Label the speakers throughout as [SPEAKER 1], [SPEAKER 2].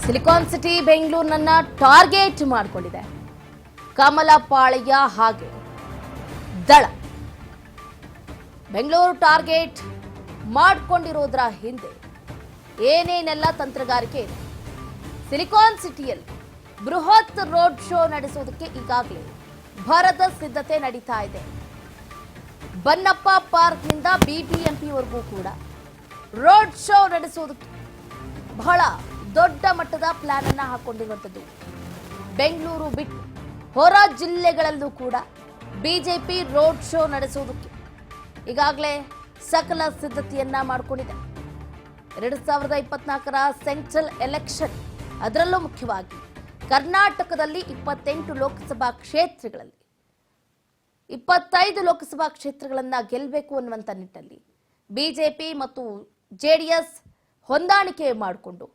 [SPEAKER 1] Silicon city ಬೆಂಗಳೂರನ್ನ target ಮಾಡಿಕೊಂಡಿದೆ. ಕಮಲಪಾಳ್ಯ ಹಾಗೆ ದಳ ಬೆಂಗಳೂರು ಟಾರ್ಗೆಟ್ ಮಾಡಿಕೊಂಡಿರೋದ್ರ ಹಿಂದೆ ಏನೇನೆಲ್ಲ ತಂತ್ರಗಾರಿಕೆ ಇದೆ? ಸಿಲಿಕಾನ್ ಸಿಟಿಯಲ್ಲಿ ಬೃಹತ್ ರೋಡ್ ಶೋ ನಡೆಸೋದಕ್ಕೆ ಈಗಾಗಲೇ ಭರದ ಸಿದ್ಧತೆ ನಡೀತಾ ಇದೆ. ಬನ್ನಪ್ಪ ಪಾರ್ಕ್ನಿಂದ ಬಿಬಿಎಂಪಿವರೆಗೂ ಕೂಡ ರೋಡ್ ಶೋ ನಡೆಸೋದಕ್ಕೆ ಬಹಳ ದೊಡ್ಡ ಮಟ್ಟದ ಪ್ಲಾನ್ ಅನ್ನ ಹಾಕೊಂಡಿರುವಂಥದ್ದು. ಬೆಂಗಳೂರು ಬಿಟ್ಟು ಹೊರ ಜಿಲ್ಲೆಗಳಲ್ಲೂ ಕೂಡ ಬಿಜೆಪಿ ರೋಡ್ ಶೋ ನಡೆಸೋದಕ್ಕೆ ಈಗಾಗಲೇ ಸಕಲ ಸಿದ್ಧತೆಯನ್ನ ಮಾಡಿಕೊಂಡಿದೆ. 2024ರ ಸೆಂಟ್ರಲ್ ಎಲೆಕ್ಷನ್, ಅದರಲ್ಲೂ ಮುಖ್ಯವಾಗಿ ಕರ್ನಾಟಕದಲ್ಲಿ 28 ಲೋಕಸಭಾ ಕ್ಷೇತ್ರಗಳಲ್ಲಿ 25 ಲೋಕಸಭಾ ಕ್ಷೇತ್ರಗಳನ್ನ ಗೆಲ್ಲಬೇಕು ಅನ್ನುವಂಥ ನಿಟ್ಟಿನಲ್ಲಿ ಬಿಜೆಪಿ ಮತ್ತು ಜೆಡಿಎಸ್ ಹೊಂದಾಣಿಕೆ ಮಾಡಿಕೊಂಡು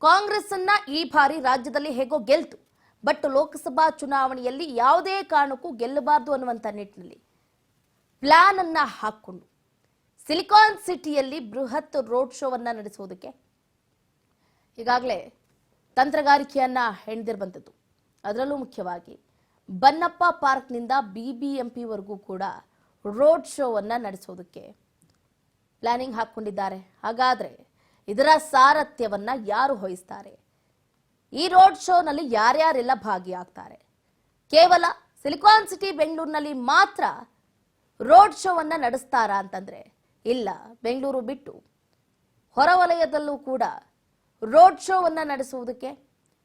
[SPEAKER 1] ಕಾಂಗ್ರೆಸ್ ಅನ್ನ ಈ ಬಾರಿ ರಾಜ್ಯದಲ್ಲಿ ಹೇಗೋ ಗೆಲ್ತು, ಬಟ್ ಲೋಕಸಭಾ ಚುನಾವಣೆಯಲ್ಲಿ ಯಾವುದೇ ಕಾರಣಕ್ಕೂ ಗೆಲ್ಲಬಾರದು ಅನ್ನುವಂಥ ನಿಟ್ಟಿನಲ್ಲಿ ಪ್ಲಾನ್ ಅನ್ನ ಹಾಕೊಂಡು ಸಿಲಿಕಾನ್ ಸಿಟಿಯಲ್ಲಿ ಬೃಹತ್ ರೋಡ್ ಶೋವನ್ನ ನಡೆಸುವುದಕ್ಕೆ ಈಗಾಗಲೇ ತಂತ್ರಗಾರಿಕೆಯನ್ನ ಹೆಣೆದಿರುವಂಥದ್ದು. ಅದರಲ್ಲೂ ಮುಖ್ಯವಾಗಿ ಬನ್ನಪ್ಪ ಪಾರ್ಕ್ನಿಂದ ಬಿಬಿಎಂಪಿವರೆಗೂ ಕೂಡ ರೋಡ್ ಶೋವನ್ನ ನಡೆಸೋದಕ್ಕೆ ಪ್ಲಾನಿಂಗ್ ಹಾಕೊಂಡಿದ್ದಾರೆ. ಹಾಗಾದ್ರೆ ಇದರ ಸಾರಥ್ಯವನ್ನ ಯಾರು ವಹಿಸ್ತಾರೆ? ಈ ರೋಡ್ ಶೋನಲ್ಲಿ ಯಾರ್ಯಾರೆಲ್ಲ ಭಾಗಿಯಾಗ್ತಾರೆ? ಕೇವಲ ಸಿಲಿಕಾನ್ ಸಿಟಿ ಬೆಂಗಳೂರಿನಲ್ಲಿ ಮಾತ್ರ ರೋಡ್ ಶೋವನ್ನ ನಡೆಸ್ತಾರಾ ಅಂತಂದ್ರೆ ಇಲ್ಲ, ಬೆಂಗಳೂರು ಬಿಟ್ಟು ಹೊರವಲಯದಲ್ಲೂ ಕೂಡ ರೋಡ್ ಶೋವನ್ನ ನಡೆಸುವುದಕ್ಕೆ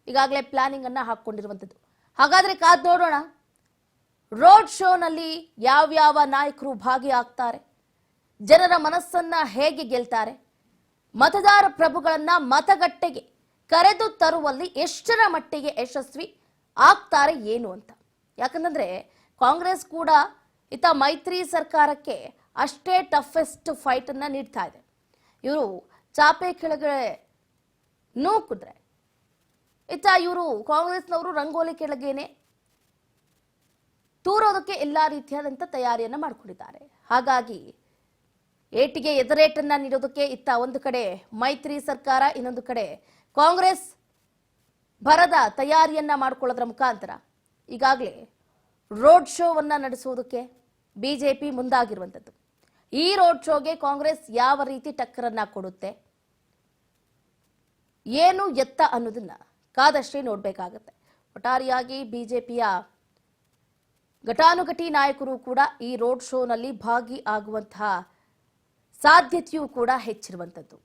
[SPEAKER 1] ಈಗಾಗಲೇ ಪ್ಲಾನಿಂಗ್ ಅನ್ನ ಹಾಕೊಂಡಿರುವಂಥದ್ದು. ಹಾಗಾದ್ರೆ ಕಾದ್ ನೋಡೋಣ, ರೋಡ್ ಶೋನಲ್ಲಿ ಯಾವ್ಯಾವ ನಾಯಕರು ಭಾಗಿಯಾಗ್ತಾರೆ, ಜನರ ಮನಸ್ಸನ್ನ ಹೇಗೆ ಗೆಲ್ತಾರೆ, ಮತದಾರ ಪ್ರಭುಗಳನ್ನ ಮತಗಟ್ಟೆಗೆ ಕರೆದು ತರುವಲ್ಲಿ ಎಷ್ಟರ ಮಟ್ಟಿಗೆ ಯಶಸ್ವಿ ಆಗ್ತಾರೆ ಏನು ಅಂತ. ಯಾಕಂದ್ರೆ ಕಾಂಗ್ರೆಸ್ ಕೂಡ ಇತ್ತ ಮೈತ್ರಿ ಸರ್ಕಾರಕ್ಕೆ ಅಷ್ಟೇ ಟಫೆಸ್ಟ್ ಫೈಟ್ ಅನ್ನ ನೀಡ್ತಾ ಇದೆ. ಇವರು ಚಾಪೆ ಕೆಳಗಡೆ ನೂಕಿದ್ರೆ ಇತ್ತ ಇವರು ಕಾಂಗ್ರೆಸ್ನವರು ರಂಗೋಲಿ ಕೆಳಗೇನೆ ತೂರೋದಕ್ಕೆ ಎಲ್ಲಾ ರೀತಿಯಾದಂಥ ತಯಾರಿಯನ್ನ ಮಾಡಿಕೊಂಡಿದ್ದಾರೆ. ಹಾಗಾಗಿ ಏಟಿಗೆ ಎದುರೇಟನ್ನ ನೀಡೋದಕ್ಕೆ ಇತ್ತ ಒಂದು ಕಡೆ ಮೈತ್ರಿ ಸರ್ಕಾರ, ಇನ್ನೊಂದು ಕಡೆ ಕಾಂಗ್ರೆಸ್ ಭರದ ತಯಾರಿಯನ್ನ ಮಾಡಿಕೊಳ್ಳೋದ್ರ ಮುಖಾಂತರ ಈಗಾಗಲೇ ರೋಡ್ ಶೋವನ್ನ ನಡೆಸುವುದಕ್ಕೆ ಬಿಜೆಪಿ ಮುಂದಾಗಿರುವಂಥದ್ದು. ಈ ರೋಡ್ ಶೋಗೆ ಕಾಂಗ್ರೆಸ್ ಯಾವ ರೀತಿ ಟಕ್ಕರನ್ನ ಕೊಡುತ್ತೆ, ಏನು ಎತ್ತ ಅನ್ನೋದನ್ನ ಕಾದಷ್ಟೇ ನೋಡ್ಬೇಕಾಗತ್ತೆ. ಒಟ್ಟಾರೆಯಾಗಿ ಬಿಜೆಪಿಯ ಘಟಾನುಘಟಿ ನಾಯಕರು ಕೂಡ ಈ ರೋಡ್ ಶೋನಲ್ಲಿ ಭಾಗಿಯಾಗುವಂತಹ ಸಾಧ್ಯತೆಯೂ ಕೂಡ ಹೆಚ್ಚಿರುವಂಥದ್ದು.